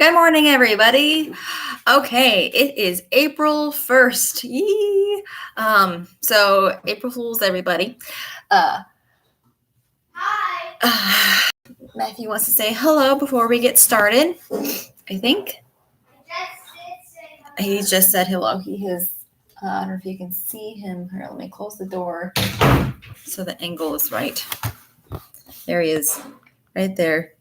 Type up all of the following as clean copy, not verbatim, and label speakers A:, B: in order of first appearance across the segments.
A: Good morning, everybody. Okay, it is April 1st. Yee. So April Fools, everybody.
B: Hi.
A: Matthew wants to say hello before we get started. I think he just said hello. He is. I don't know if you can see him. Here, let me close the door so the angle is right. There he is, right there.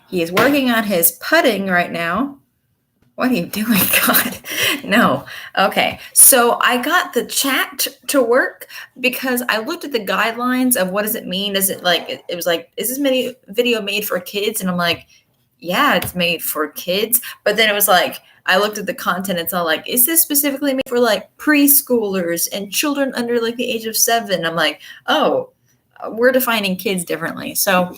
A: He is working on his putting right now. What are you doing, God? No. Okay. So I got the chat to work because I looked at the guidelines of what does it mean? Does it it was like, is this video made for kids? And I'm like, yeah, it's made for kids. But then it was like, I looked at the content. It's all like, is this specifically made for like preschoolers and children under like the age of 7? I'm like, oh, we're defining kids differently. So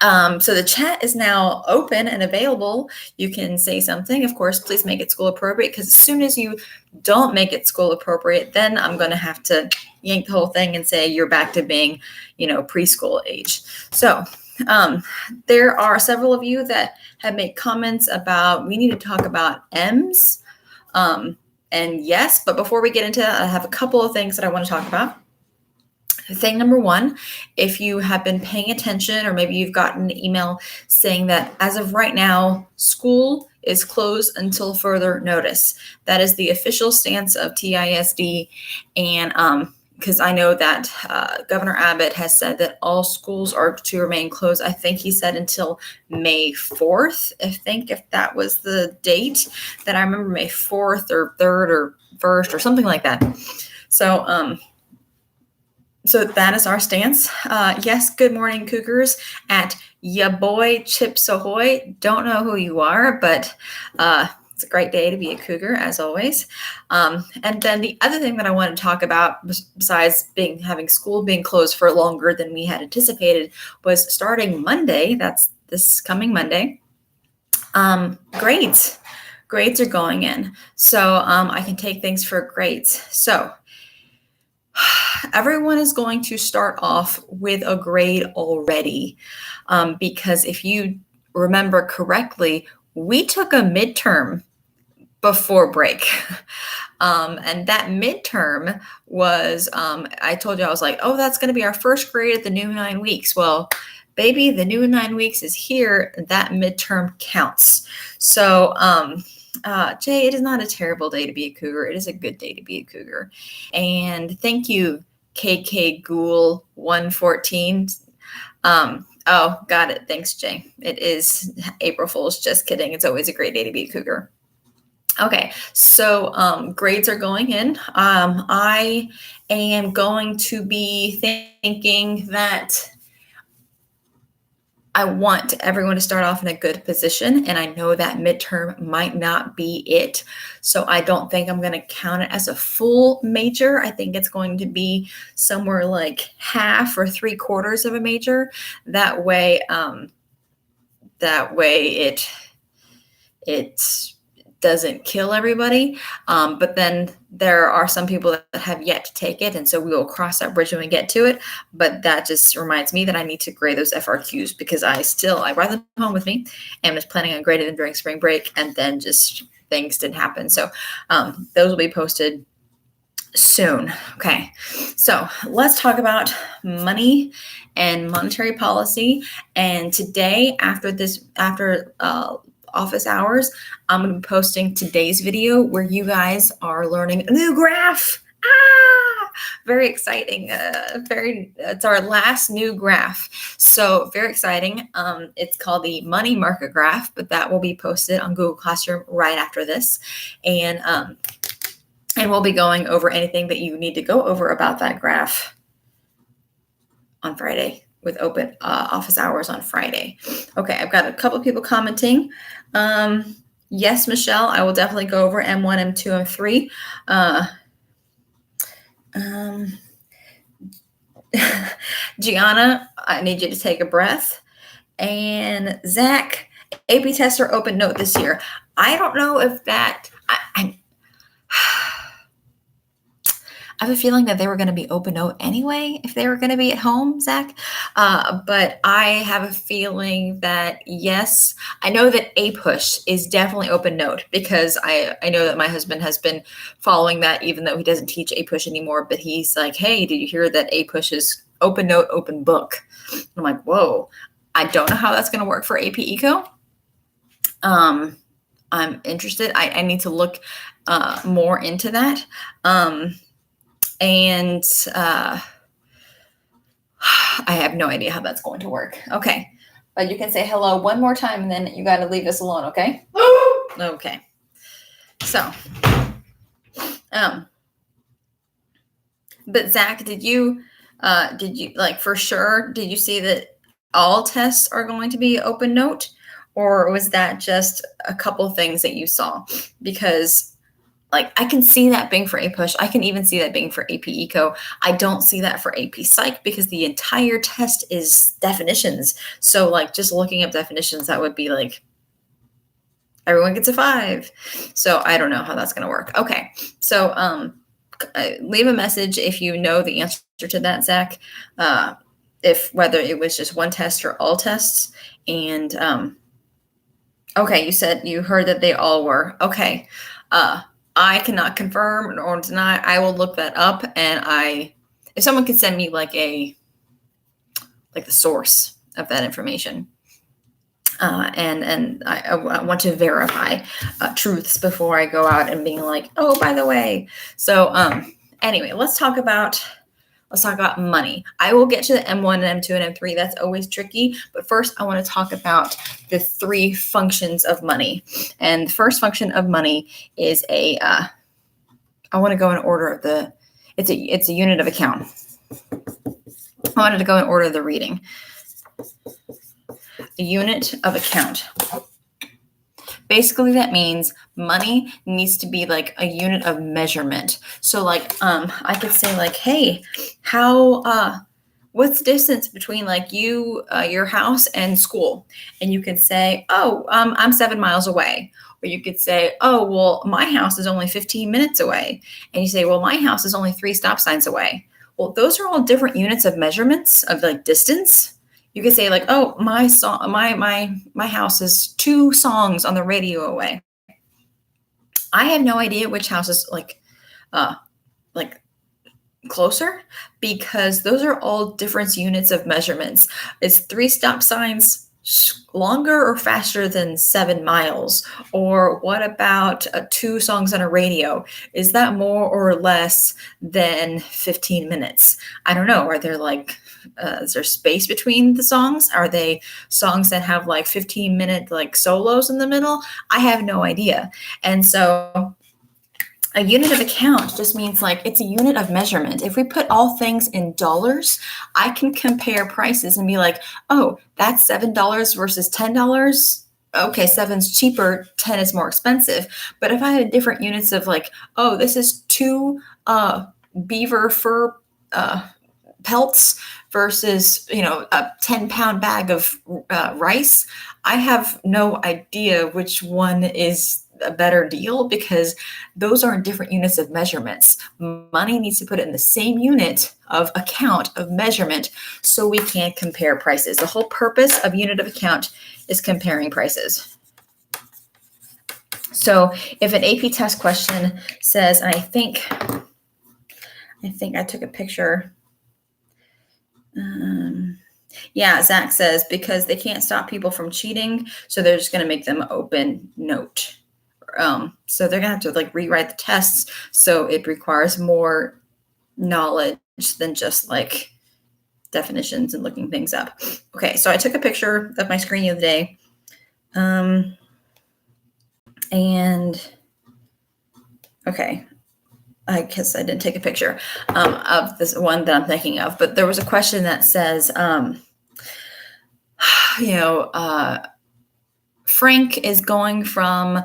A: the chat is now open and available. You can say something. Of course, please make it school appropriate, because as soon as you don't make it school appropriate, then I'm going to have to yank the whole thing and say you're back to being, preschool age. So there are several of you that have made comments about we need to talk about M's. And yes, but before we get into that, I have a couple of things that I want to talk about. Thing number one, if you have been paying attention, or maybe you've gotten an email saying that as of right now, school is closed until further notice. That is the official stance of TISD. And because I know that Governor Abbott has said that all schools are to remain closed. I think he said until May 4th. I think if that was the date, that I remember May 4th or 3rd or 1st or something like that. So that is our stance. Yes, good morning, Cougars, at ya boy Chips Ahoy. Don't know who you are, but it's a great day to be a Cougar, as always. And then the other thing that I want to talk about, besides having school being closed for longer than we had anticipated, was starting Monday. That's this coming Monday. Grades. Grades are going in. So I can take things for grades. So everyone is going to start off with a grade already, because if you remember correctly, we took a midterm before break. And that midterm was, I told you, I was like, oh, that's going to be our first grade at the new 9 weeks. Well, baby, the new 9 weeks is here. That midterm counts. So, Jay, it is not a terrible day to be a Cougar. It is a good day to be a Cougar. And thank you, KK Ghoul 114. Oh, got it. Thanks, Jay. It is April Fool's. Just kidding. It's always a great day to be a Cougar. Okay, so grades are going in. I am going to be thinking that I want everyone to start off in a good position, and I know that midterm might not be it. So I don't think I'm going to count it as a full major. I think it's going to be somewhere like half or 3/4 of a major. That way it doesn't kill everybody. But then there are some people that have yet to take it, and so we will cross that bridge when we get to it. But that just reminds me that I need to grade those FRQs, because I brought them home with me and was planning on grading them during spring break, and then just things didn't happen. So those will be posted soon. Okay, so let's talk about money and monetary policy. And today, after office hours, I'm going to be posting today's video where you guys are learning a new graph. Very exciting. It's our last new graph. So very exciting. It's called the money market graph, but that will be posted on Google Classroom right after this. And we'll be going over anything that you need to go over about that graph on Friday, with open office hours on Friday. Okay, I've got a couple of people commenting. Yes, Michelle, I will definitely go over M1, M2, M3. Gianna, I need you to take a breath. And Zach, AP tests are open note this year. I don't know if that, I have a feeling that they were going to be open note anyway if they were going to be at home, Zach. But I have a feeling that yes, I know that A Push is definitely open note because I know that my husband has been following that even though he doesn't teach A Push anymore. But he's like, hey, did you hear that A Push is open note, open book? I'm like, whoa, I don't know how that's going to work for AP Eco. I'm interested. I need to look more into that. And I have no idea how that's going to work. Okay. But you can say hello one more time and then you got to leave us alone. Okay. Okay. So, but Zach, did you like for sure, did you see that all tests are going to be open note? Or was that just a couple things that you saw? Because like I can see that being for A Push. I can even see that being for AP Eco. I don't see that for AP Psych because the entire test is definitions. So like just looking up definitions, that would be like everyone gets a 5. So I don't know how that's going to work. Okay. So leave a message if you know the answer to that, Zach. If whether it was just one test or all tests. And okay, you said you heard that they all were. Okay. I cannot confirm or deny. I will look that up, and if someone could send me like the source of that information, and I want to verify truths before I go out and being like, oh, by the way. So anyway, let's talk about money. I will get to the M1 and M2 and M3. That's always tricky. But first, I want to talk about the 3 functions of money. And the first function of money is I want to go in order of it's a unit of account. I wanted to go in order of the reading. A unit of account. Basically, that means money needs to be like a unit of measurement. So like, I could say like, hey, what's the distance between like your house and school? And you can say, oh, I'm 7 miles away. Or you could say, oh, well, my house is only 15 minutes away. And you say, well, my house is only 3 stop signs away. Well, those are all different units of measurements of like distance. You could say like, oh, my house is 2 songs on the radio away. I have no idea which house is like closer because those are all different units of measurements. Is 3 stop signs longer or faster than 7 miles? Or what about 2 songs on a radio? Is that more or less than 15 minutes? I don't know. Are there like is there space between the songs? Are they songs that have like 15-minute like solos in the middle? I have no idea. And so a unit of account just means like it's a unit of measurement. If we put all things in dollars, I can compare prices and be like, oh, that's $7 versus $10. Okay, 7's cheaper, 10 is more expensive. But if I had different units of like, oh, this is 2 beaver fur pelts versus, a 10-pound bag of rice, I have no idea which one is a better deal because those are different units of measurements. Money needs to put it in the same unit of account of measurement so we can compare prices. The whole purpose of unit of account is comparing prices. So if an AP test question says, and I think I took a picture. Yeah, Zach says, because they can't stop people from cheating, so they're just going to make them open note. So they're going to have to like rewrite the tests, so it requires more knowledge than just like definitions and looking things up. Okay, so I took a picture of my screen the other day. And okay, I guess I didn't take a picture of this one that I'm thinking of, but there was a question that says, Frank is going from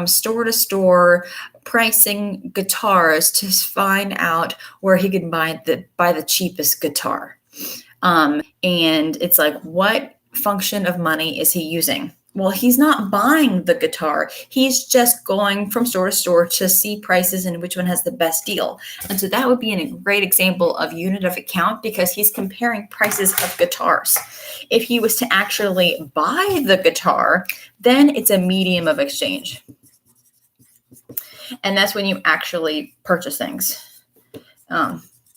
A: store to store pricing guitars to find out where he can buy the cheapest guitar. And it's like, what function of money is he using? Well, he's not buying the guitar. He's just going from store to store to see prices and which one has the best deal. And so that would be a great example of unit of account because he's comparing prices of guitars. If he was to actually buy the guitar, then it's a medium of exchange. And that's when you actually purchase things.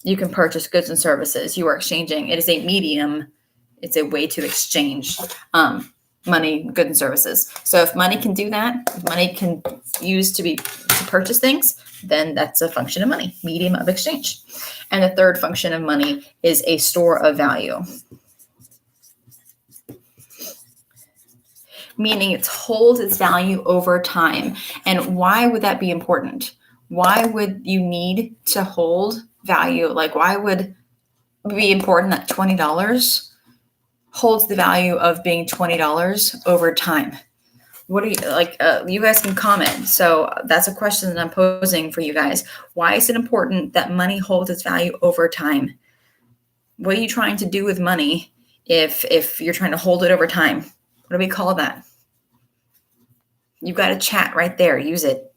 A: You can purchase goods and services. You are exchanging. It is a medium. It's a way to exchange money, goods, and services. So if money can do that, if money can use to purchase things, then that's a function of money, medium of exchange. And the third function of money is a store of value, meaning it holds its value over time. And why would that be important? Why would you need to hold value? Like, why would it be important that $20 holds the value of being $20 over time? What are you like? You guys can comment. So that's a question that I'm posing for you guys. Why is it important that money holds its value over time? What are you trying to do with money if you're trying to hold it over time? What do we call that? You've got a chat right there. Use it.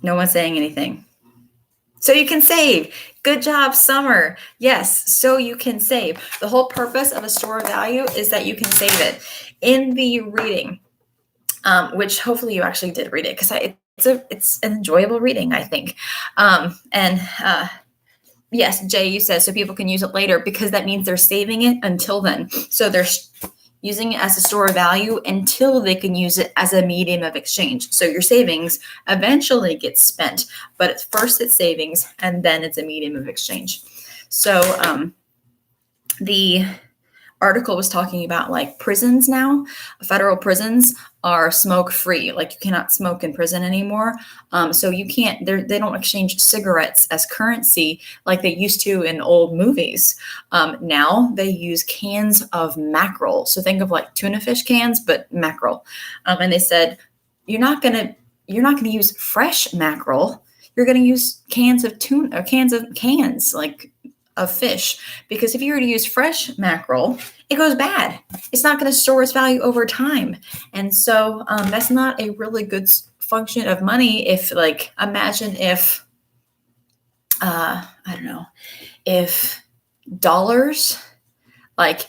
A: No one's saying anything. So you can save. Good job, Summer. Yes, so you can save. The whole purpose of a store of value is that you can save it. In the reading, which hopefully you actually did read it because it's an enjoyable reading, I think. Yes, Jay, you said so people can use it later because that means they're saving it until then. So they're using it as a store of value until they can use it as a medium of exchange. So your savings eventually gets spent, but at first it's savings and then it's a medium of exchange. So the article was talking about like prisons now. Federal prisons are smoke free. Like you cannot smoke in prison anymore. So you can't, they don't exchange cigarettes as currency like they used to in old movies. Now they use cans of mackerel. So think of like tuna fish cans, but mackerel. And they said, you're not going to use fresh mackerel. You're going to use cans of tuna or cans like of fish, because if you were to use fresh mackerel, it goes bad. It's not going to store its value over time. And so that's not a really good function of money. If like, imagine if, I don't know, if dollars, like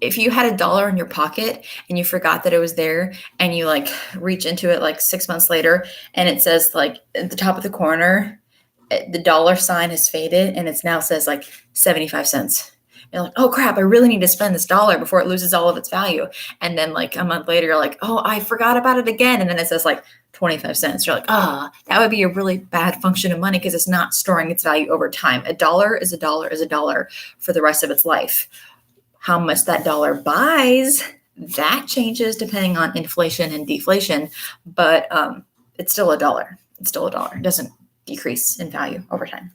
A: if you had $1 in your pocket and you forgot that it was there and you like reach into it like 6 months later and it says like at the top of the corner, the dollar sign has faded and it now says like 75 cents. You're like, oh crap, I really need to spend this dollar before it loses all of its value. And then like a month later, you're like, oh, I forgot about it again. And then it says like 25 cents. You're like, that would be a really bad function of money because it's not storing its value over time. A dollar is a dollar is a dollar for the rest of its life. How much that dollar buys, that changes depending on inflation and deflation, but it's still a dollar. It's still a dollar. It doesn't decrease in value over time.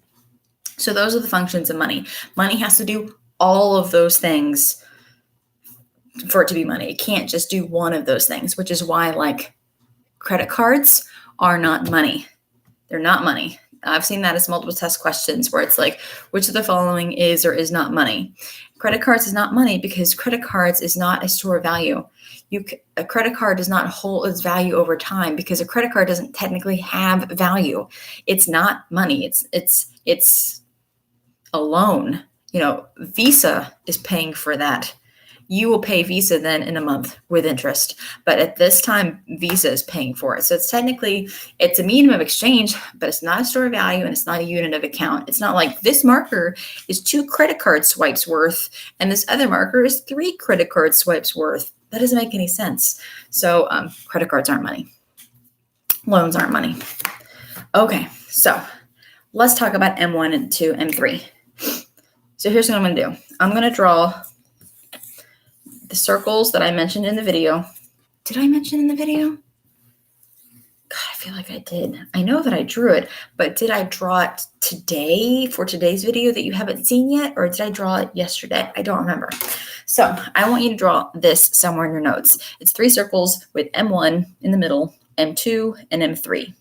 A: So those are the functions of money. Money has to do all of those things for it to be money. It can't just do one of those things, which is why like credit cards are not money. They're not money. I've seen that as multiple test questions where it's like, which of the following is or is not money? Credit cards is not money because credit cards is not a store of value. A credit card does not hold its value over time because a credit card doesn't technically have value. It's not money. It's a loan. You know, Visa is paying for that. You will pay Visa then in a month with interest. But at this time, Visa is paying for it. So it's a medium of exchange, but it's not a store of value and it's not a unit of account. It's not like this marker is 2 credit card swipes worth and this other marker is 3 credit card swipes worth. That doesn't make any sense. So credit cards aren't money. Loans aren't money. Okay, so let's talk about M1 and 2, M3. So here's what I'm going to do. I'm going to draw the circles that I mentioned in the video. Did I mention in the video? God, I feel like I did. I know that I drew it, but did I draw it today for today's video that you haven't seen yet? Or did I draw it yesterday? I don't remember. So I want you to draw this somewhere in your notes. It's 3 circles with M1 in the middle, M2, and M3.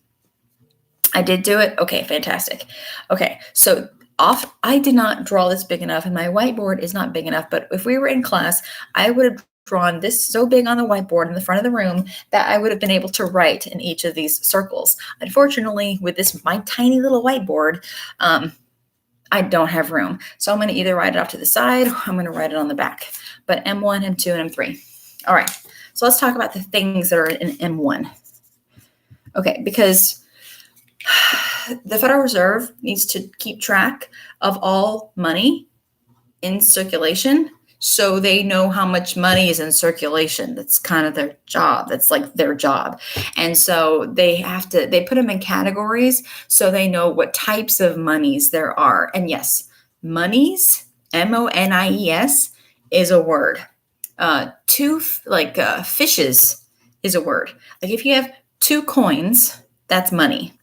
A: I did do it? Okay, fantastic. Okay, so I did not draw this big enough, and my whiteboard is not big enough, but if we were in class, I would have drawn this so big on the whiteboard in the front of the room that I would have been able to write in each of these circles. Unfortunately, with this my tiny little whiteboard, I don't have room. So I'm going to either write it off to the side or I'm going to write it on the back. But M1, M2, and M3. All right. So let's talk about the things that are in M1. Okay, because the Federal Reserve needs to keep track of all money in circulation so they know how much money is in circulation. That's kind of their job. That's like their job. And so they put them in categories so they know what types of monies there are. And yes, monies, M-O-N-I-E-S, is a word. Fishes is a word. Like if you have 2 coins, that's money.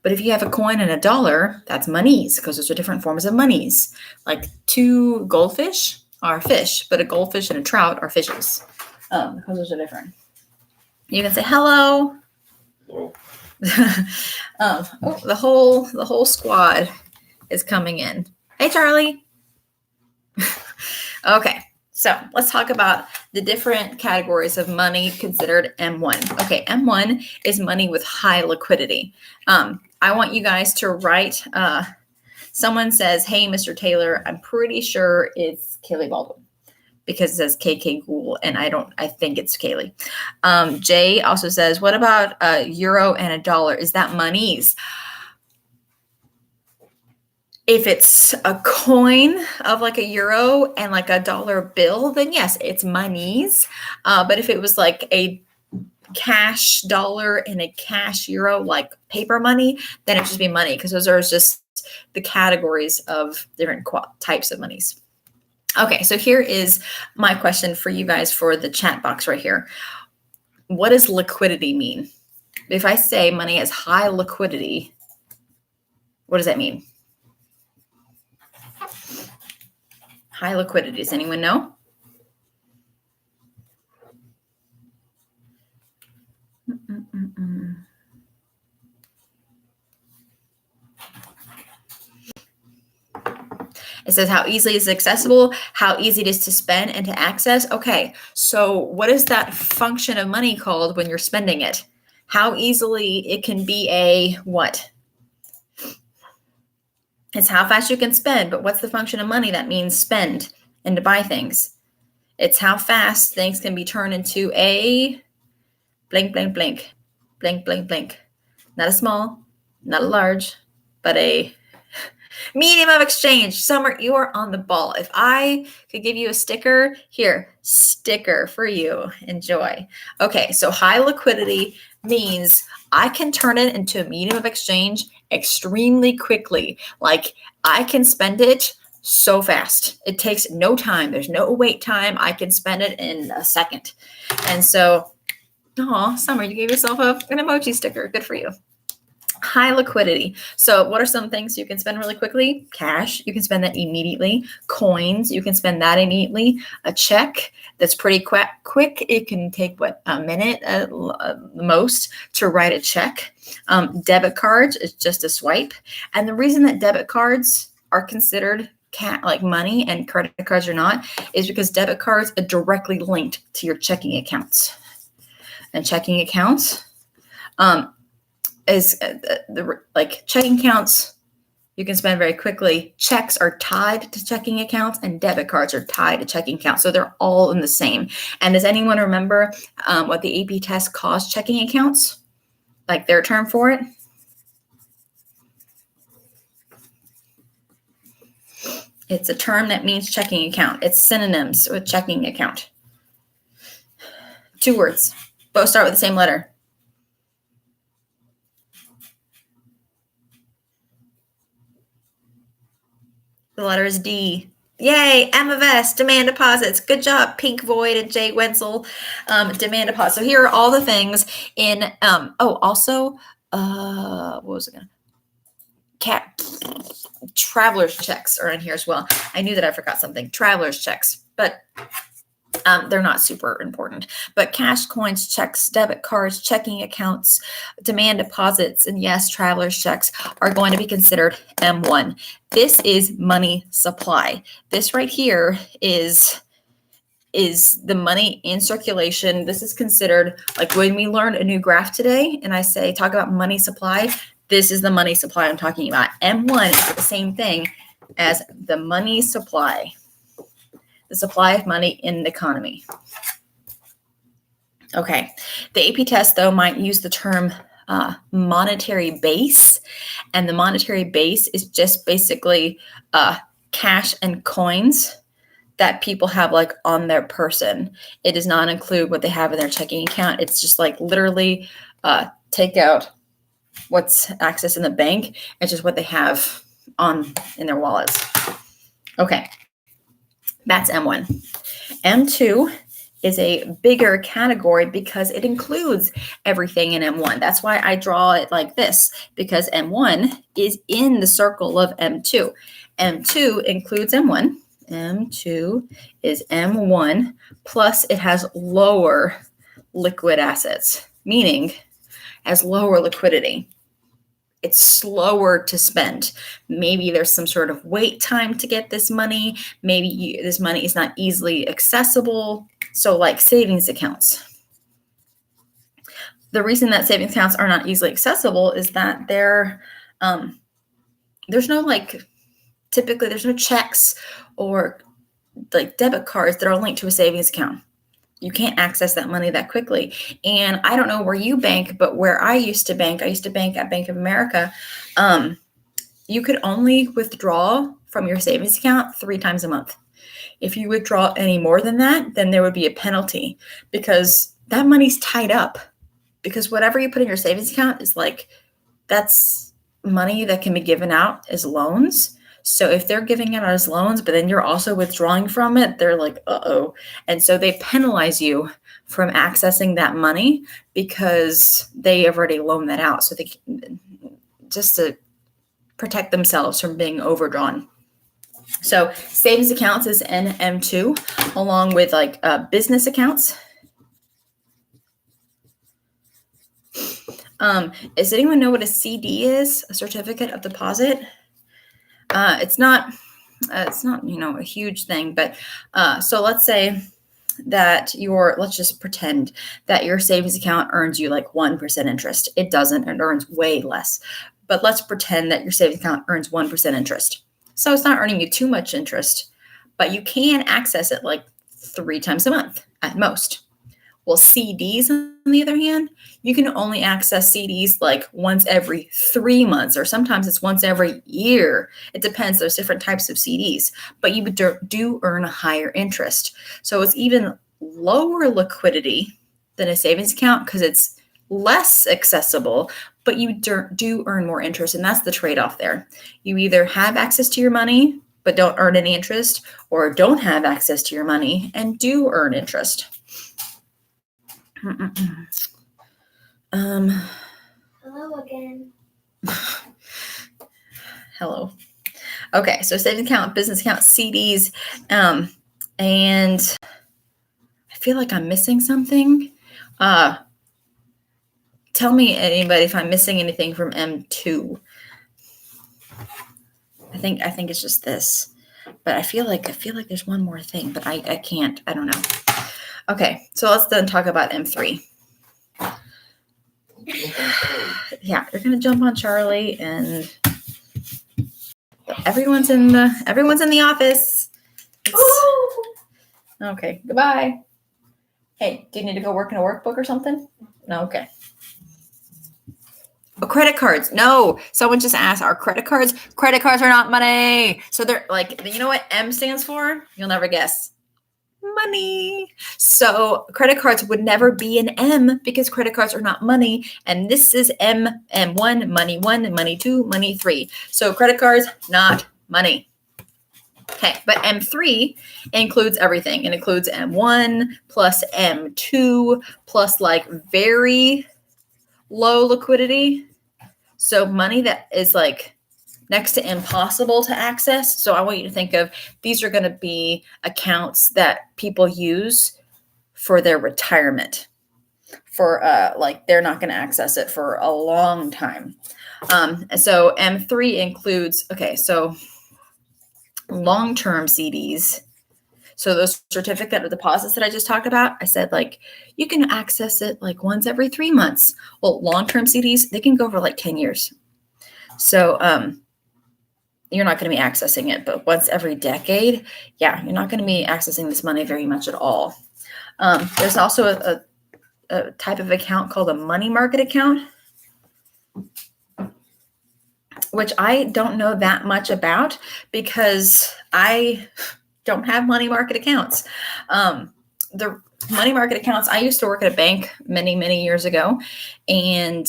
A: But if you have a coin and a dollar, that's monies, because those are different forms of monies. Like 2 goldfish are fish, but a goldfish and a trout are fishes, because those are different. You can say hello.
C: Hello.
A: The whole squad is coming in. Hey, Charlie. Okay. So let's talk about the different categories of money considered M1. Okay, M1 is money with high liquidity. I want you guys to write, someone says, hey, Mr. Taylor, I'm pretty sure it's Kaylee Baldwin because it says KK Ghoul, and I think it's Kaylee. Jay also says, what about a euro and a dollar? Is that monies? If it's a coin of like a euro and like a dollar bill, then yes, it's monies. But if it was like a cash dollar and a cash euro, like paper money, then it would just be money, because those are just the categories of different types of monies. Okay, so here is my question for you guys for the chat box right here. What does liquidity mean? If I say money has high liquidity, what does that mean? High liquidity. Does anyone know? It says how easily is it accessible, how easy it is to spend and to access. Okay, so what is that function of money called when you're spending it? How easily it can be a what? It's how fast you can spend, but what's the function of money? That means spend and to buy things. It's how fast things can be turned into a blank, blank, blank, blank, blank, blank. Not a small, not a large, but a medium of exchange. Summer, you are on the ball. If I could give you a sticker, here, sticker for you. Enjoy. Okay, so high liquidity means I can turn it into a medium of exchange extremely quickly. Like I can spend it so fast. It takes no time. There's no wait time. I can spend it in a second. And so, Summer, you gave yourself an emoji sticker. Good for you. High liquidity. So what are some things you can spend really quickly? Cash, you can spend that immediately. Coins, you can spend that immediately. A check, that's pretty quick. It can take a minute at most to write a check. Debit cards is just a swipe. And the reason that debit cards are considered like money and credit cards are not is because debit cards are directly linked to your checking accounts. And checking accounts, is like checking accounts you can spend very quickly. Checks are tied to checking accounts and debit cards are tied to checking accounts. So they're all in the same. And does anyone remember what the AP test calls checking accounts? Like their term for it? It's a term that means checking account. It's synonyms with checking account. 2 words. Both start with the same letter. The letter is D. Yay, MFS, demand deposits. Good job, Pink Void and Jay Wenzel. Demand deposits. So here are all the things in, also, what was it going to? Traveler's checks are in here as well. I knew that I forgot something. Traveler's checks. But They're not super important, but cash, coins, checks, debit cards, checking accounts, demand deposits, and yes, traveler's checks are going to be considered M1. This is money supply. This right here is the money in circulation. This is considered, like when we learn a new graph today and I say talk about money supply, this is the money supply I'm talking about. M1 is the same thing as the money supply, the supply of money in the economy. Okay, the AP test though might use the term monetary base, and the monetary base is just basically cash and coins that people have like on their person. It does not include what they have in their checking account. It's just like literally take out what's accessed in the bank. It's just what they have in their wallets. Okay, that's M1. M2 is a bigger category because it includes everything in M1. That's why I draw it like this, because M1 is in the circle of M2. M2 includes M1. M2 is M1 plus it has lower liquid assets, meaning has lower liquidity. It's slower to spend. Maybe there's some sort of wait time to get this money. Maybe this money is not easily accessible. So like savings accounts. The reason that savings accounts are not easily accessible is that there's no typically there's no checks or like debit cards that are linked to a savings account. You can't access that money that quickly. And I don't know where you bank, but where I used to bank at Bank of America. You could only withdraw from your savings account 3 times a month. If you withdraw any more than that, then there would be a penalty because that money's tied up. Because whatever you put in your savings account is that's money that can be given out as loans. So if they're giving it out as loans, but then you're also withdrawing from it, they're like, uh-oh. And so they penalize you from accessing that money because they have already loaned that out. So they just to protect themselves from being overdrawn. So savings accounts is M2, along with business accounts. Does anyone know what a CD is? A certificate of deposit? It's not a huge thing, but so let's say that let's just pretend that your savings account earns you 1% interest. It doesn't. It earns way less. But let's pretend that your savings account earns 1% interest. So it's not earning you too much interest, but you can access it 3 times a month at most. Well, CDs, on the other hand, you can only access CDs once every 3 months, or sometimes it's once every year. It depends. There's different types of CDs, but you do earn a higher interest. So it's even lower liquidity than a savings account because it's less accessible, but you do earn more interest, and that's the trade-off there. You either have access to your money but don't earn any interest, or don't have access to your money and do earn interest.
B: Hello again.
A: Hello. Okay, so savings account, business account, CDs, and I feel like I'm missing something. Tell me, anybody, if I'm missing anything from M2. I think it's just this, but I feel like there's one more thing, but I can't. I don't know. Okay, so let's then talk about M3. Yeah, you're gonna jump on Charlie, and everyone's in the office. Okay, goodbye. Hey, do you need to go work in a workbook or something? No, okay. Oh, credit cards. No, someone just asked, are credit cards? Credit cards are not money. So they're you know what M stands for? You'll never guess. Money. So credit cards would never be an M because credit cards are not money. And this is M1, money 1, money 2, money 3. So credit cards, not money. Okay, but M3 includes everything. It includes M1 plus M2 plus very low liquidity. So money that is next to impossible to access. So I want you to think of, these are going to be accounts that people use for their retirement. For like they're not going to access it for a long time. So M3 includes, okay, so long-term CDs. So those certificate of deposits that I just talked about, I said like you can access it like once every 3 months. Well, long-term CDs, they can go for like 10 years. So you're not going to be accessing it, but once every decade, yeah, you're not going to be accessing this money very much at all. There's also a type of account called a money market account, which I don't know that much about because I don't have money market accounts. The money market accounts, I used to work at a bank many, many years ago, and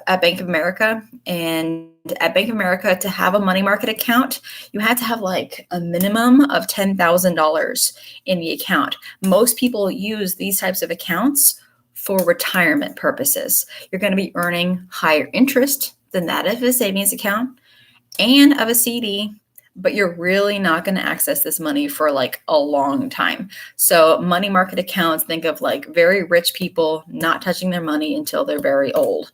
A: at Bank of America. And at Bank of America, to have a money market account, you had to have like a minimum of $10,000 in the account. Most people use these types of accounts for retirement purposes. You're going to be earning higher interest than that of a savings account and of a CD, but you're really not going to access this money for like a long time. So money market accounts, think of like very rich people not touching their money until they're very old,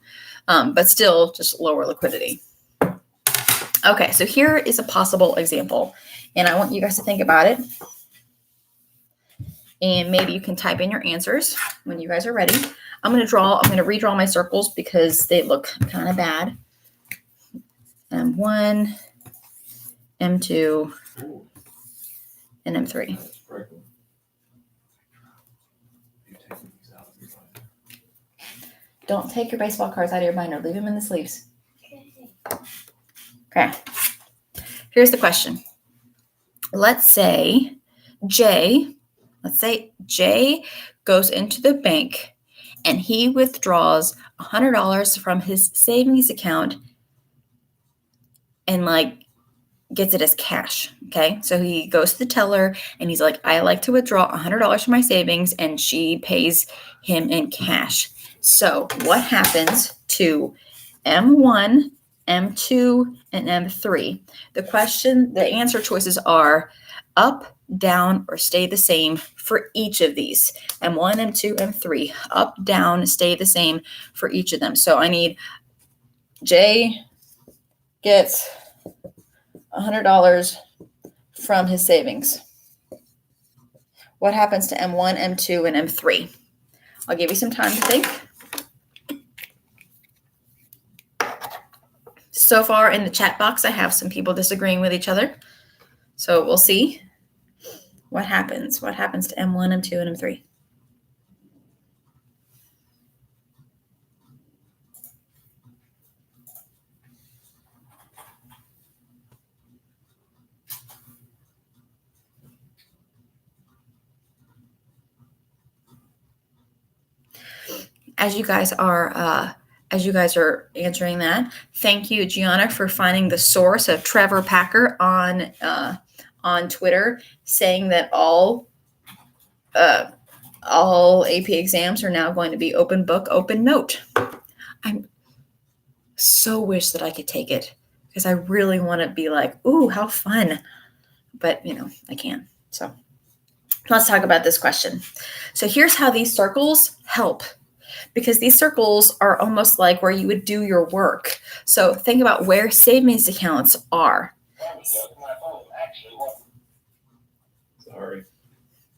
A: but still just lower liquidity. Okay, so here is a possible example, and I want you guys to think about it. And maybe you can type in your answers when you guys are ready. I'm going to redraw my circles because they look kind of bad. M1, M2, and M3. Don't take your baseball cards out of your binder. Leave them in the sleeves. Okay. Here's the question. Let's say Jay goes into the bank and he withdraws $100 from his savings account and like gets it as cash. Okay. So he goes to the teller and he's like, I like to withdraw $100 from my savings, and she pays him in cash. So what happens to M1, M2, and M3? The answer choices are up, down, or stay the same for each of these. M1, M2, M3, up, down, stay the same for each of them. So I need Jay gets $100 from his savings. What happens to M1, M2, and M3? I'll give you some time to think. So far in the chat box, I have some people disagreeing with each other. So we'll see what happens. What happens to M1, M2, and M3? As you guys are answering that, thank you, Gianna, for finding the source of Trevor Packer on Twitter, saying that all AP exams are now going to be open book, open note. I so wish that I could take it because I really want to be like, ooh, how fun. But, I can't. So let's talk about this question. So here's how these circles help, because these circles are almost like where you would do your work. So think about where savings accounts are.
C: Sorry.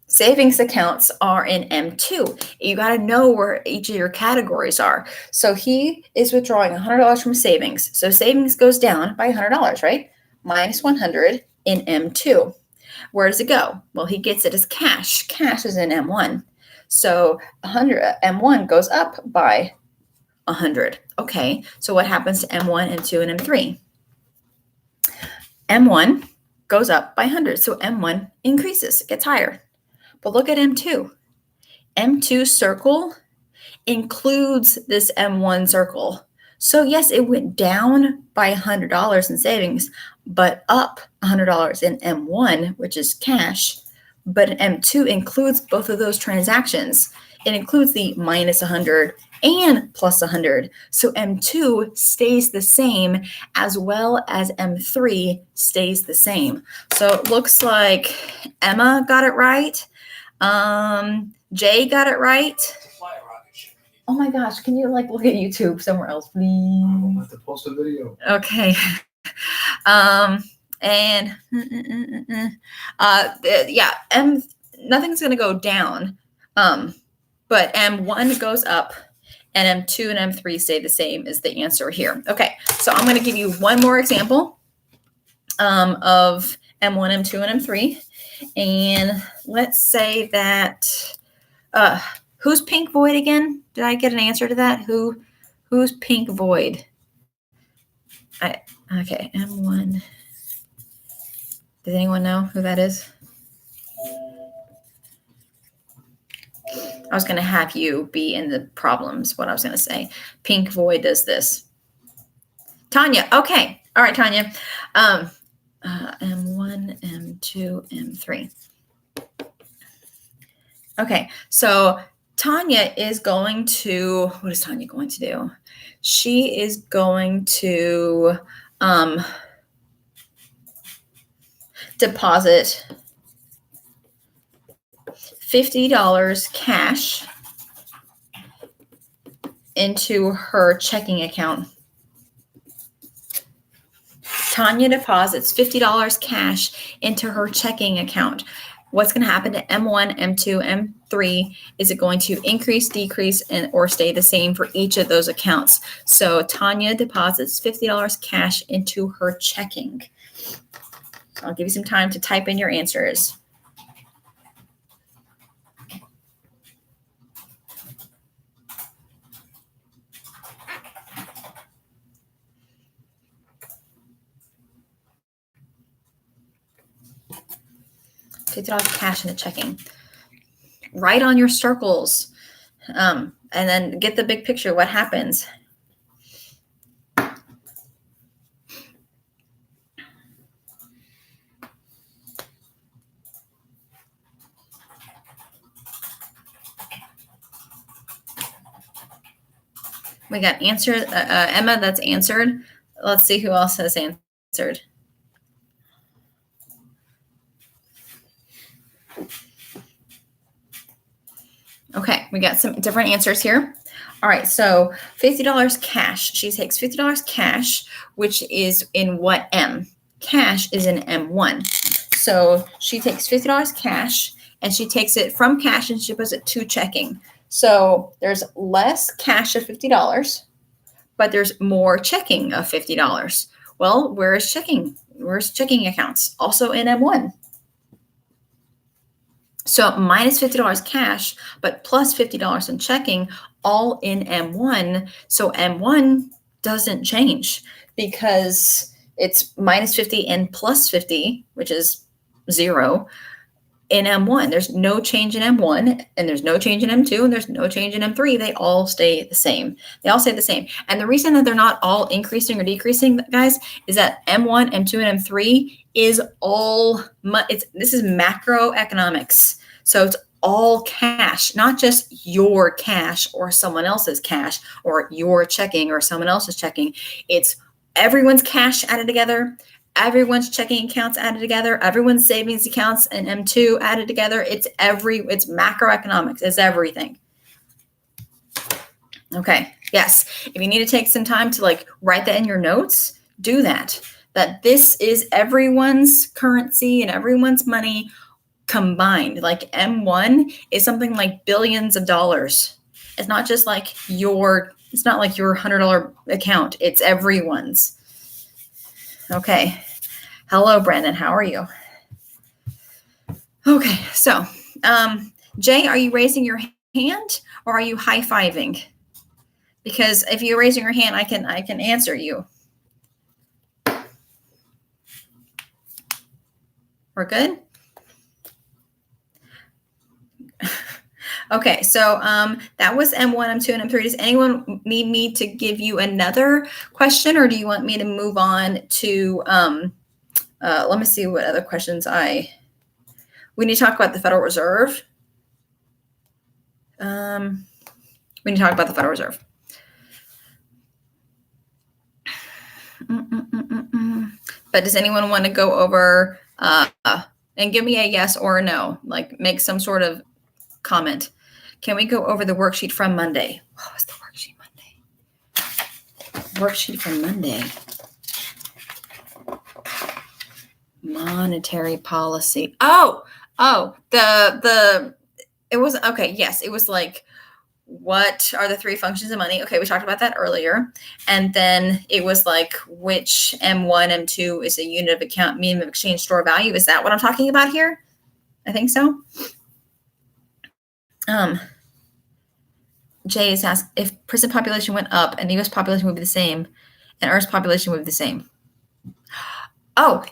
A: Savings accounts are in M2. You got to know where each of your categories are. So he is withdrawing $100 from savings. So savings goes down by $100, right? Minus 100 in M2. Where does it go? Well, he gets it as cash. Cash is in M1. So M1 goes up by 100. Okay, so what happens to M1, M2, and M3? M1 goes up by 100. So M1 increases, gets higher. But look at M2. M2 circle includes this M1 circle. So yes, it went down by $100 in savings, but up $100 in M1, which is cash. But M2 includes both of those transactions. It includes the minus 100 and plus 100. So M2 stays the same as well as M3 stays the same. So it looks like Emma got it right. Jay got it right. Oh my gosh, can you like look at YouTube somewhere else, please?
C: I'll have to post a video.
A: Okay. And yeah, nothing's gonna go down. But M1 goes up and M2 and M3 stay the same is the answer here. Okay, so I'm gonna give you one more example of M1, M2, and M3. And let's say that who's pink void again? Did I get an answer to that? Who's pink void? Okay, M1. Does anyone know who that is? I was going to have you be in the problems, what I was going to say. Pink void does this. Tanya, okay. All right, Tanya. M1, M2, M3. Okay, so Tanya is going to, what is Tanya going to do? She is going to deposit $50 cash into her checking account. Tanya deposits $50 cash into her checking account. What's going to happen to M1, M2, M3? Is it going to increase, decrease, or stay the same for each of those accounts? So Tanya deposits $50 cash into her checking. I'll give you some time to type in your answers. $50 cash in the checking. Write on your circles, and then get the big picture. What happens? We got answer, Emma, that's answered. Let's see who else has answered. Okay, we got some different answers here. All right, so $50 cash. She takes $50 cash, which is in what M? Cash is in M1. So she takes $50 cash and she takes it from cash and she puts it to checking. So there's less cash of $50, but there's more checking of $50. Well, where's checking? Where's checking accounts? Also in M1. So minus $50 cash, but plus $50 in checking, all in M1. So M1 doesn't change because it's minus 50 and plus 50, which is 0 in M1. There's no change in M1, and there's no change in M2, and there's no change in M3. They all stay the same. They all stay the same. And the reason that they're not all increasing or decreasing, guys, is that M1, M2, and M3 is all, this is macroeconomics. So it's all cash, not just your cash or someone else's cash or your checking or someone else's checking. It's everyone's cash added together, everyone's checking accounts added together, everyone's savings accounts and M2 added together. It's macroeconomics. It's everything. Okay. Yes. If you need to take some time to like write that in your notes, do that. That this is everyone's currency and everyone's money combined. Like M1 is something like billions of dollars. It's not just like it's not like your $100 account. It's everyone's. Okay. Hello, Brandon. How are you? Okay. So, Jay, are you raising your hand or are you high-fiving? Because if you're raising your hand, I can answer you. We're good? Okay, so that was M1, M2, and M3. Does anyone need me to give you another question, or do you want me to move on to, let me see what other questions we need to talk about the Federal Reserve. We need to talk about the Federal Reserve. But does anyone want to go over and give me a yes or a no, like make some sort of comment? can we go over the worksheet from Monday? What was the worksheet Monday? Worksheet from Monday. Monetary policy. It was okay. Yes, it was like, what are the three functions of money? Okay, we talked about that earlier. And then it was like, which M1, M2 is a unit of account, medium of exchange, store value. Is that what I'm talking about here? I think so. Jay is asked if prison population went up and the U.S. population would be the same and Earth's population would be the same. Oh,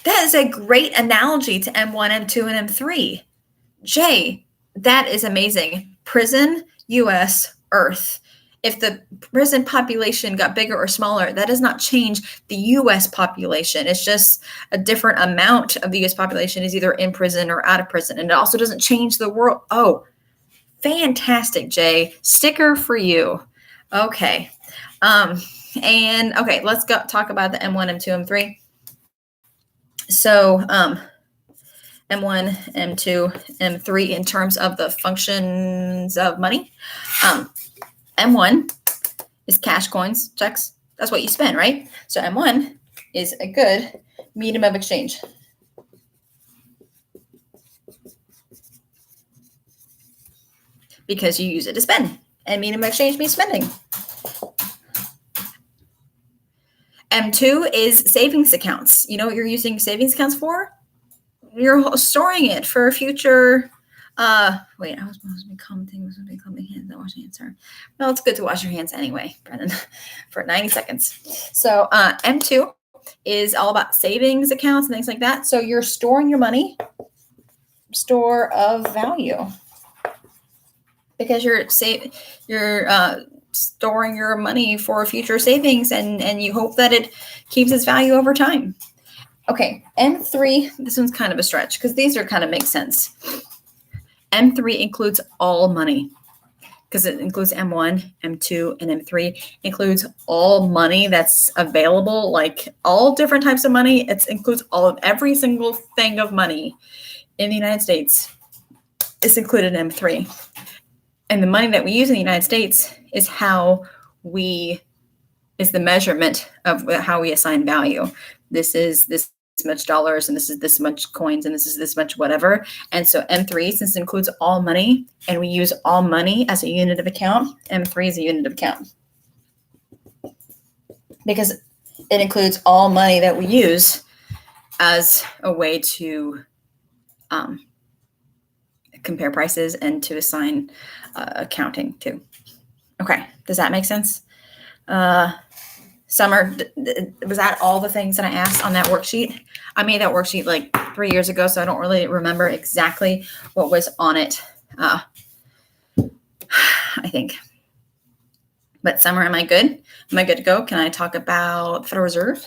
A: that is a great analogy to M1, M2, and M3. Jay, that is amazing. Prison, U.S., Earth. If the prison population got bigger or smaller, that does not change the U.S. population. It's just a different amount of the U.S. population is either in prison or out of prison. And it also doesn't change the world. Oh, fantastic, Jay. Sticker for you. Okay. Let's go talk about the M1, M2, M3. So M1, M2, M3 in terms of the functions of money. M1 is cash, coins, checks. That's what you spend, right? So M1 is a good medium of exchange. Because you use it to spend. And medium of exchange means spending. M2 is savings accounts. You know what you're using savings accounts for? You're storing it for future. I was supposed to be commenting. Hands, not washing hands. Sorry. Well, it's good to wash your hands anyway, Brennan, for 90 seconds. So M2 is all about savings accounts and things like that. So you're storing your money, store of value, because you're storing your money for future savings, and you hope that it keeps its value over time. Okay, M3, this one's kind of a stretch because these are kind of make sense. M3 includes all money because it includes M1, M2, and M3. Includes all money that's available, like all different types of money. It includes all of every single thing of money in the United States. It's included in M3. And the money that we use in the United States is the measurement of how we assign value. This is this much dollars, and this is this much coins, and this is this much whatever. And so M3, since it includes all money, and we use all money as a unit of account, M3 is a unit of account. Because it includes all money that we use as a way to compare prices and to assign accounting to. Okay, does that make sense? Summer, was that all the things that I asked on that worksheet? I made that worksheet like 3 years ago, so I don't really remember exactly what was on it, I think. But Summer, am I good? Am I good to go? Can I talk about the Federal Reserve?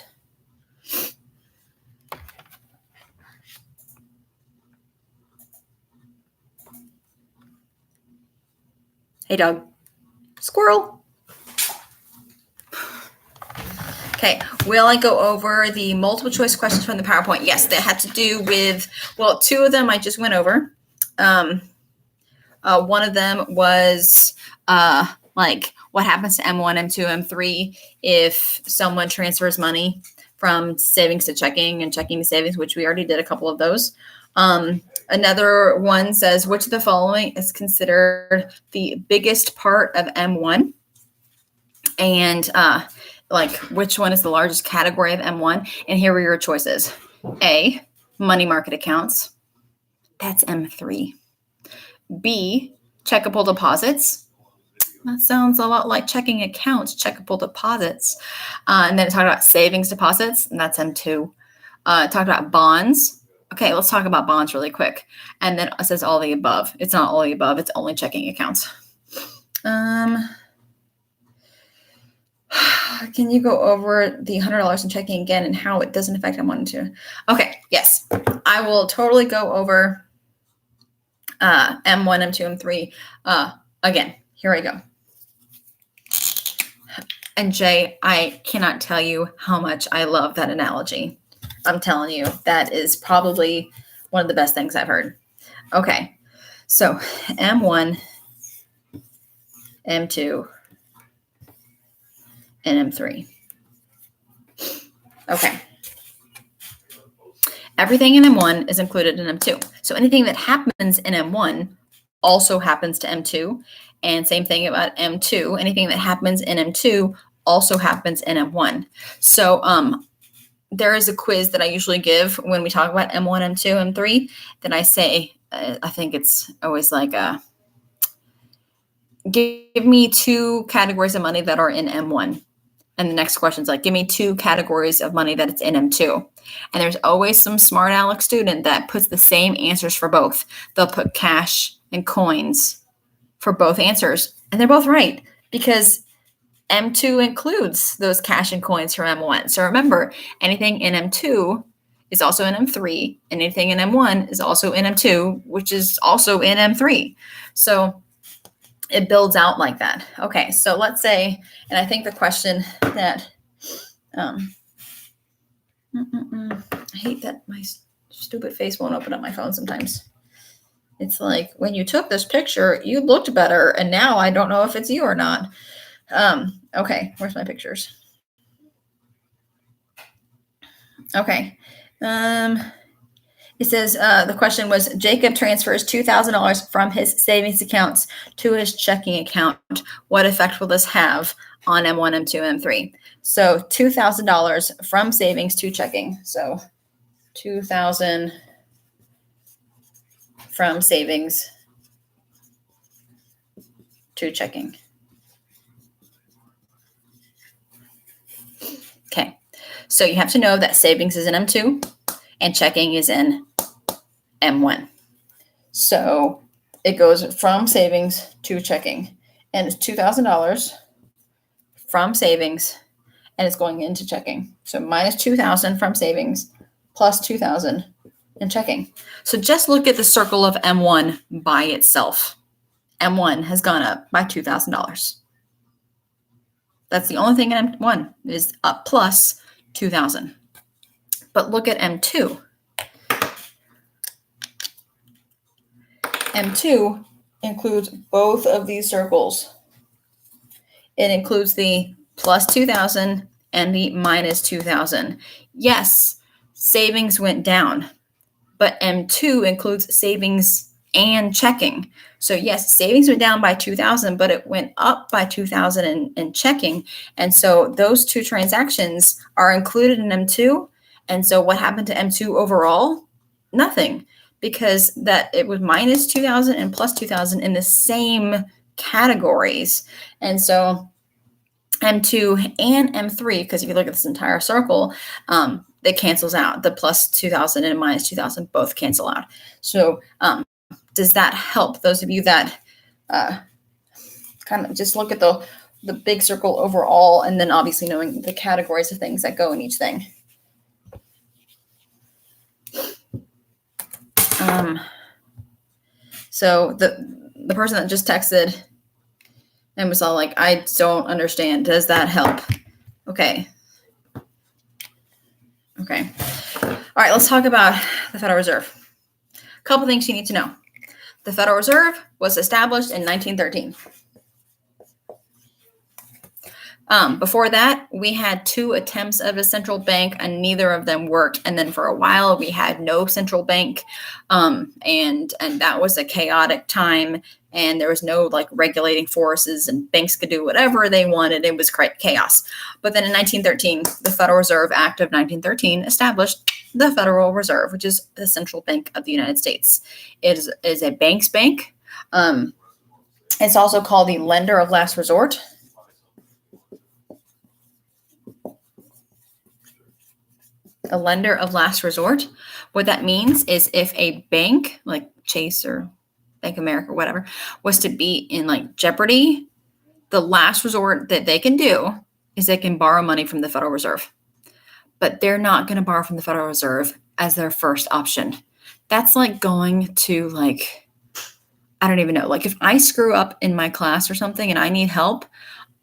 A: Hey, dog. Squirrel. Okay, will I go over the multiple choice questions from the PowerPoint? Yes, that had to do with, well, two of them I just went over. One of them was like what happens to M1, M2, M3 if someone transfers money from savings to checking and checking to savings, which we already did a couple of those. Another one says, which of the following is considered the biggest part of M1? And like which one is the largest category of M1? And here were your choices. A, money market accounts. That's M3. B, checkable deposits. That sounds a lot like checking accounts, checkable deposits. And then it talked about savings deposits, and that's M2. It talked about bonds. Okay, let's talk about bonds really quick. And then it says all the above. It's not all the above. It's only checking accounts. Can you go over the $100 in checking again and how it doesn't affect M1 and 2? Okay, yes. I will totally go over M1, M2, M3 again. Here I go. And Jay, I cannot tell you how much I love that analogy. I'm telling you, that is probably one of the best things I've heard. Okay, so M1 M2, and M3. Okay. Everything in M1 is included in M2. So anything that happens in M1 also happens to M2. And same thing about M2. Anything that happens in M2 also happens in M1. So there is a quiz that I usually give when we talk about M1, M2, M3 that I say, I think it's always like, give me 2 categories of money that are in M1. And the next question is like, give me 2 categories of money that it's in M2. And there's always some smart aleck student that puts the same answers for both. They'll put cash and coins for both answers. And they're both right because M2 includes those cash and coins from M1. So remember, anything in M2 is also in M3. And anything in M1 is also in M2, which is also in M3. So it builds out like that. Okay, so let's say, and I think the question that, I hate that my stupid face won't open up my phone sometimes. It's like, when you took this picture, you looked better, and now I don't know if it's you or not. Okay, where's my pictures? Okay. It says the question was, Jacob transfers $2,000 from his savings accounts to his checking account. What effect will this have on M1, M2, M3? So $2,000 from savings to checking. So $2,000 from savings to checking. Okay, so you have to know that savings is in M2 and checking is in M1. So it goes from savings to checking, and it's $2,000 from savings, and it's going into checking. So minus $2,000 from savings plus $2,000 in checking. So just look at the circle of M1 by itself. M1 has gone up by $2,000. That's the only thing in M1 is up plus 2,000. But look at M2. M2 includes both of these circles. It includes the plus 2,000 and the minus 2,000. Yes, savings went down, but M2 includes savings and checking. So yes, savings went down by 2,000, but it went up by 2,000 in checking. And so those 2 transactions are included in M2. And so what happened to M2 overall? Nothing, because that it was minus 2,000 and plus 2,000 in the same categories. And so M2 and M3, because if you look at this entire circle, it cancels out. The plus 2,000 and minus 2,000 both cancel out. So does that help those of you that kind of just look at the big circle overall, and then obviously knowing the categories of things that go in each thing? So the person that just texted and was all like, I don't understand. Does that help? Okay. Okay. All right, let's talk about the Federal Reserve. A couple things you need to know. The Federal Reserve was established in 1913. Before that, we had 2 attempts of a central bank, and neither of them worked. And then for a while, we had no central bank, and that was a chaotic time. And there was no like regulating forces, and banks could do whatever they wanted. It was chaos. But then in 1913, the Federal Reserve Act of 1913 established the Federal Reserve, which is the central bank of the United States. It is a bank's bank. It's also called the lender of last resort. A lender of last resort. What that means is if a bank like Chase or Bank of America or whatever was to be in like jeopardy, the last resort that they can do is they can borrow money from the Federal Reserve. But they're not going to borrow from the Federal Reserve as their first option. That's like going to like, I don't even know. Like if I screw up in my class or something and I need help,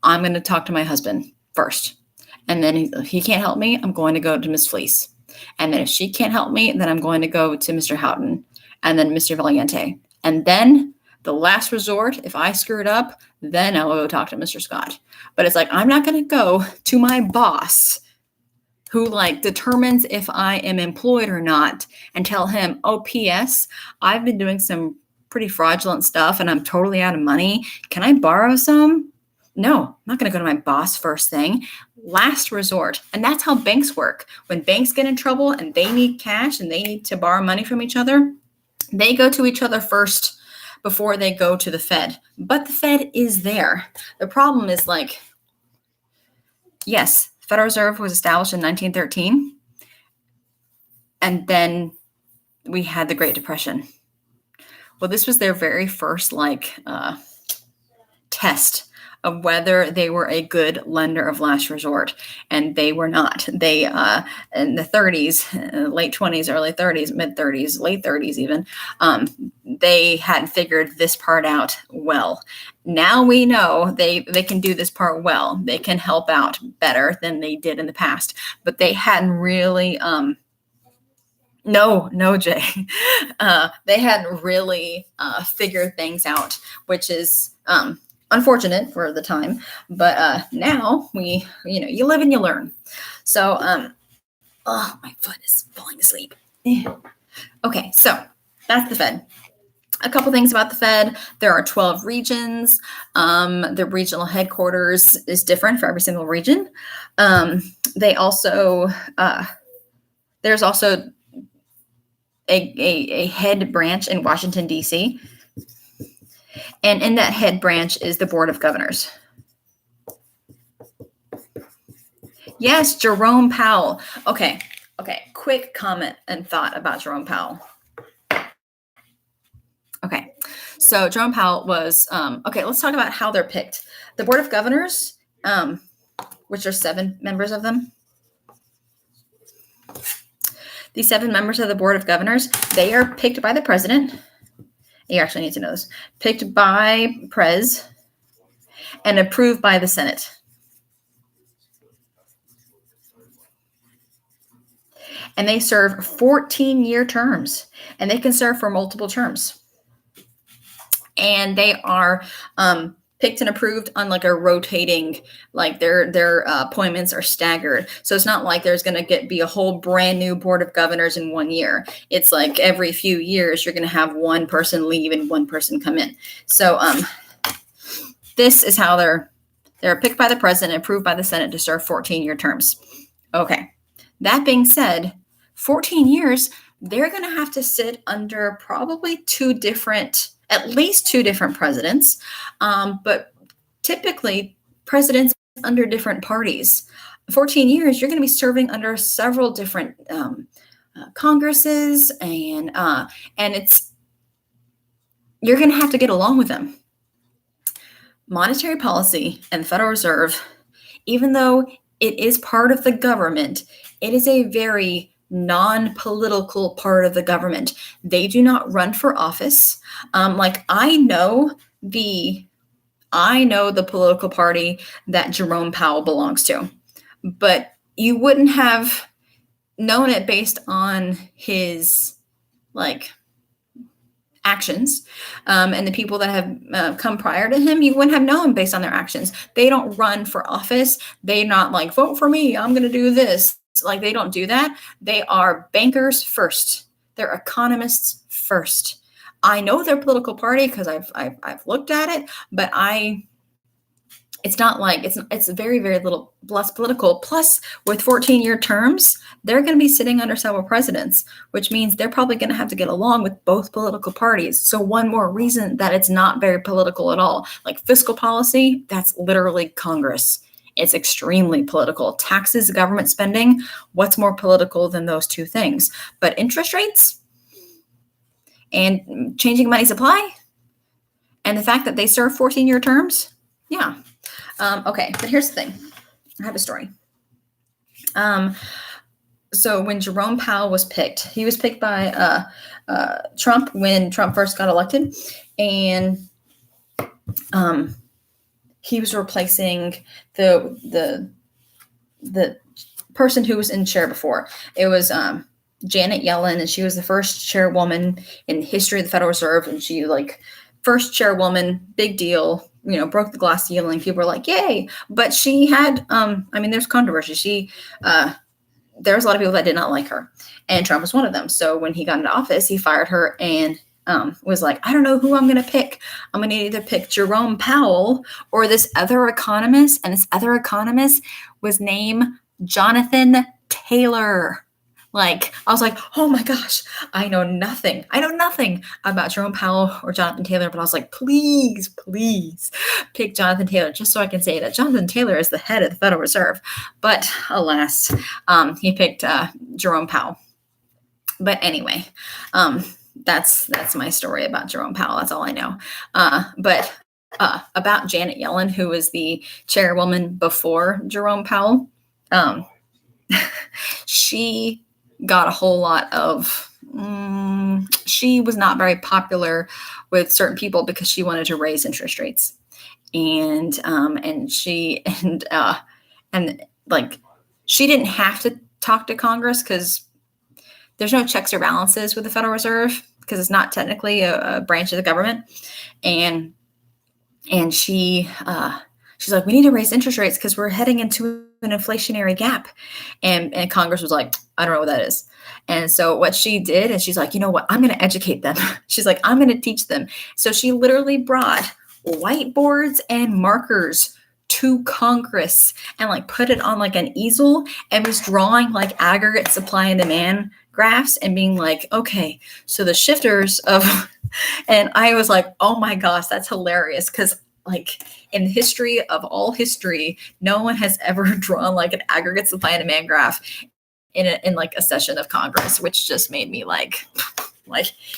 A: I'm going to talk to my husband first. And then if he can't help me, I'm going to go to Ms. Fleece. And then if she can't help me, then I'm going to go to Mr. Houghton and then Mr. Valiente. And then the last resort, if I screwed up, then I will go talk to Mr. Scott. But it's like, I'm not going to go to my boss who like determines if I am employed or not and tell him, oh, P.S., I've been doing some pretty fraudulent stuff and I'm totally out of money. Can I borrow some? No, I'm not going to go to my boss first thing. Last resort. And that's how banks work. When banks get in trouble and they need cash and they need to borrow money from each other, they go to each other first before they go to the Fed. But the Fed is there. The problem is like, yes, the Federal Reserve was established in 1913. And then we had the Great Depression. Well, this was their very first test of whether they were a good lender of last resort, and they were not. They in the 30s, late 20s, early 30s, mid 30s, late 30s even, they hadn't figured this part out well. Now we know they can do this part well. They can help out better than they did in the past, but they hadn't really. No, Jay. They hadn't really figured things out, which is unfortunate for the time. But now you live and you learn. So, oh, my foot is falling asleep. Okay, so that's the Fed. A couple things about the Fed. There are 12 regions. The regional headquarters is different for every single region. They also, there's also a head branch in Washington, D.C., and in that head branch is the Board of Governors. Yes, Jerome Powell. Okay. Quick comment and thought about Jerome Powell. Okay. So Jerome Powell was, let's talk about how they're picked. The Board of Governors, which are 7 members of them. These 7 members of the Board of Governors, they are picked by the president. You actually need to know this. Picked by Prez and approved by the Senate. And they serve 14-year terms. And they can serve for multiple terms. And they are picked and approved on like a rotating, like their appointments are staggered. So it's not like there's going to be a whole brand new Board of Governors in 1 year. It's like every few years you're going to have one person leave and one person come in. So this is how they're picked by the president, approved by the Senate to serve 14-year terms. Okay. That being said, 14 years, they're going to have to sit under probably at least two different presidents, but typically presidents under different parties. 14 years, you're going to be serving under several different Congresses, and you're going to have to get along with them. Monetary policy and the Federal Reserve, even though it is part of the government, it is a very non-political part of the government. They do not run for office. I know the political party that Jerome Powell belongs to, but you wouldn't have known it based on his actions, and the people that have come prior to him, you wouldn't have known based on their actions. They don't run for office. They're not like, vote for me, I'm going to do this. Like, they don't do that. They are bankers first. They're economists first. I know their political party because I've looked at it, but it's not like it's very, very little less political. Plus, with 14-year terms, they're going to be sitting under several presidents, which means they're probably going to have to get along with both political parties. So one more reason that it's not very political at all. Like fiscal policy, that's literally Congress. It's extremely political. Taxes, government spending, what's more political than those two things? But interest rates and changing money supply and the fact that they serve 14-year terms, yeah. Okay, but here's the thing. I have a story. So when Jerome Powell was picked, he was picked by Trump when Trump first got elected, and he was replacing the person who was in chair before. It was Janet Yellen, and she was the first chairwoman in the history of the Federal Reserve, and she first chairwoman, big deal, broke the glass ceiling. People were like, yay. But she had, there's controversy. There's a lot of people that did not like her, and Trump was one of them. So when he got into office, he fired her and was like, I don't know who I'm going to pick. I'm going to either pick Jerome Powell or this other economist. And this other economist was named Jonathan Taylor. Like, I was like, oh my gosh, I know nothing about Jerome Powell or Jonathan Taylor, but I was like, please pick Jonathan Taylor, just so I can say that Jonathan Taylor is the head of the Federal Reserve. But alas, he picked Jerome Powell. But anyway, that's my story about Jerome Powell. That's all I know. But about Janet Yellen, who was the chairwoman before Jerome Powell, she got a whole lot of, she was not very popular with certain people because she wanted to raise interest rates. And she didn't have to talk to Congress because there's no checks or balances with the Federal Reserve because it's not technically a branch of the government. And she's like, we need to raise interest rates because we're heading into an inflationary gap. And Congress was like, I don't know what that is. And so what she did is she's like, you know what? I'm going to educate them. She's like, I'm going to teach them. So she literally brought whiteboards and markers to Congress and like put it on like an easel and was drawing like aggregate supply and demand graphs and being like, okay, so the shifters of, and I was like, oh my gosh, that's hilarious. Cause like in the history of all history, no one has ever drawn like an aggregate supply and demand graph in like a session of Congress, which just made me like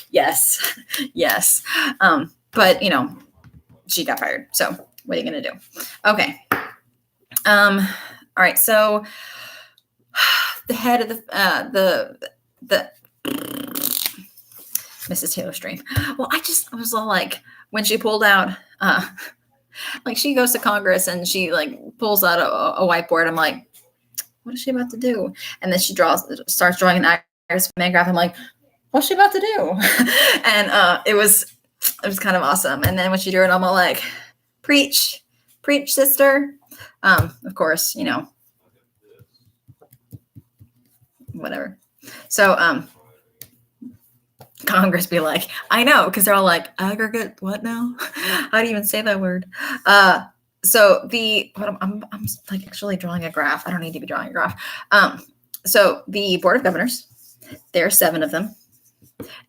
A: yes. But she got fired. So what are you going to do? Okay. All right. So the head of the Mrs. Taylor Stream. Well, I was all like, when she pulled out, like she goes to Congress and she like pulls out a whiteboard. I'm like, what is she about to do? And then she starts drawing an aggregate supply graph. I'm like, what's she about to do? And it was kind of awesome. And then when she drew it, I'm all like, preach, sister. Of course, whatever. So Congress be like, I know, because they're all like, aggregate what now? How do you even say that word? So I'm like actually drawing a graph. I don't need to be drawing a graph. So the Board of Governors, there are 7 of them.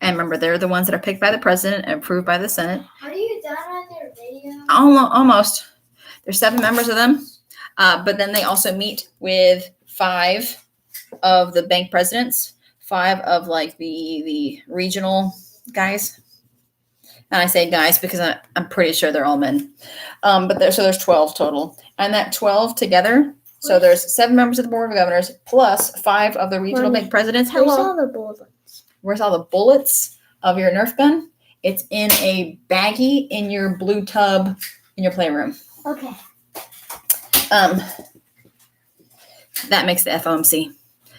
A: And remember, they're the ones that are picked by the president and approved by the Senate.
B: Are you done on your video?
A: Almost. There's 7 members of them. But then they also meet with 5 of the bank presidents, 5 of like the regional guys. And I say guys because I'm pretty sure they're all men. But there's 12 total. And that 12 together, so there's 7 members of the Board of Governors plus 5 of the regional bank presidents.
B: Where's
A: Hello.
B: all the bullets?
A: Where's all the bullets of your Nerf gun? It's in a baggie in your blue tub in your playroom.
B: Okay.
A: That makes the FOMC.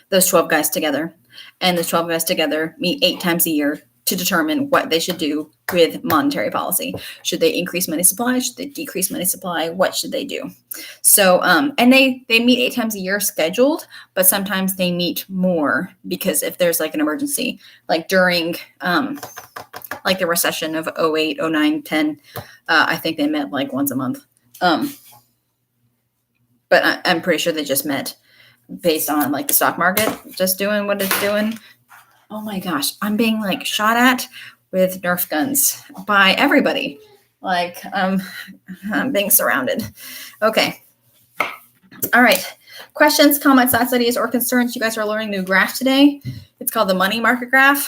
A: Those 12 guys together. And the 12 guys together meet 8 times a year to determine what they should do with monetary policy. Should they increase money supply? Should they decrease money supply? What should they do? So, and they meet 8 times a year scheduled, but sometimes they meet more because if there's like an emergency, like during like the recession of 08, 09, 10, I think they met like once a month. But I'm pretty sure they just met based on like the stock market just doing what it's doing. Oh my gosh, I'm being like shot at with Nerf guns by everybody. Like I'm being surrounded. Okay. All right. Questions, comments, thoughts, ideas, or concerns? You guys are learning a new graph today. It's called the money market graph.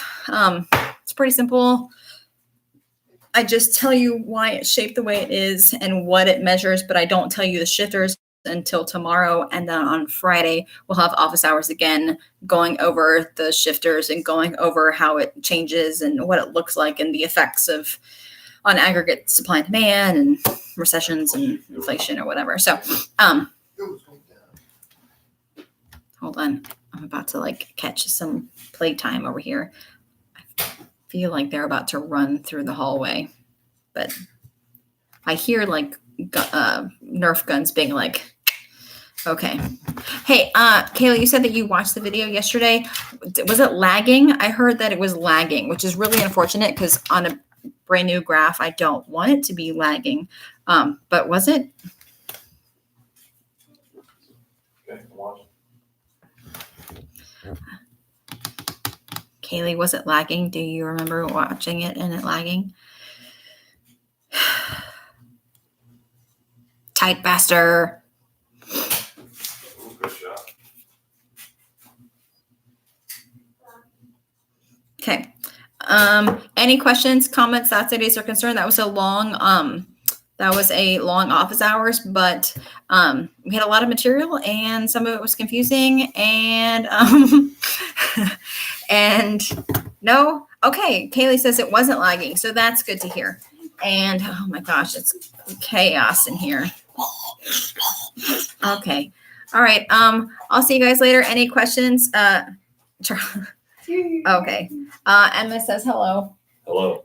A: It's pretty simple. I just tell you why it's shaped the way it is and what it measures, but I don't tell you the shifters until tomorrow. And then on Friday, we'll have office hours again, going over the shifters and going over how it changes and what it looks like and the effects of on aggregate supply and demand and recessions and inflation or whatever. So, hold on. I'm about to like catch some playtime over here. I feel like they're about to run through the hallway, but I hear like Nerf guns being like, okay. Hey, Kayla, you said that you watched the video yesterday. Was it lagging? I heard that it was lagging, which is really unfortunate because on a brand new graph, I don't want it to be lagging. But was it?
C: Okay, I'm watching.
A: Kaylee, was it lagging? Do you remember watching it and it lagging? Tight faster.
C: Ooh, good shot.
A: Okay. Any questions, comments, thoughts, ideas, or concern? That was a long office hours, but we had a lot of material and some of it was confusing and and no. Okay, Kaylee says it wasn't lagging, so that's good to hear. And oh my gosh, it's chaos in here. Okay. All right. I'll see you guys later. Any questions? Okay. Emma says hello.
C: Hello.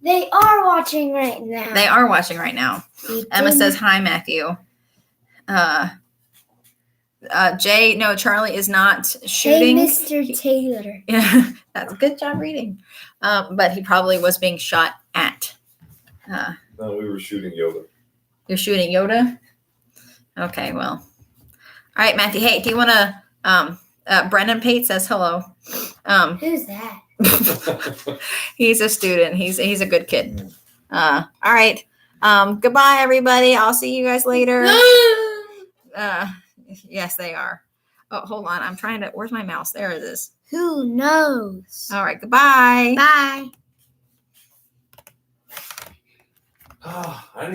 B: They are watching right now.
A: They are watching right now. Emma says hi, Matthew. Jay, no, Charlie is not
B: Hey,
A: shooting.
B: Mr. Taylor.
A: Yeah, that's a good job reading. But he probably was being shot at.
C: No, we were shooting Yoda.
A: You're shooting Yoda? Okay, well. All right, Matthew. Hey, do you want to Brennan Pate says hello.
B: Who's that?
A: He's a student. He's a good kid. All right. Goodbye, everybody. I'll see you guys later. Yes, they are. Oh, hold on. I'm trying to. Where's my mouse? There it is.
B: Who knows?
A: All right. Goodbye.
B: Bye.
C: I didn't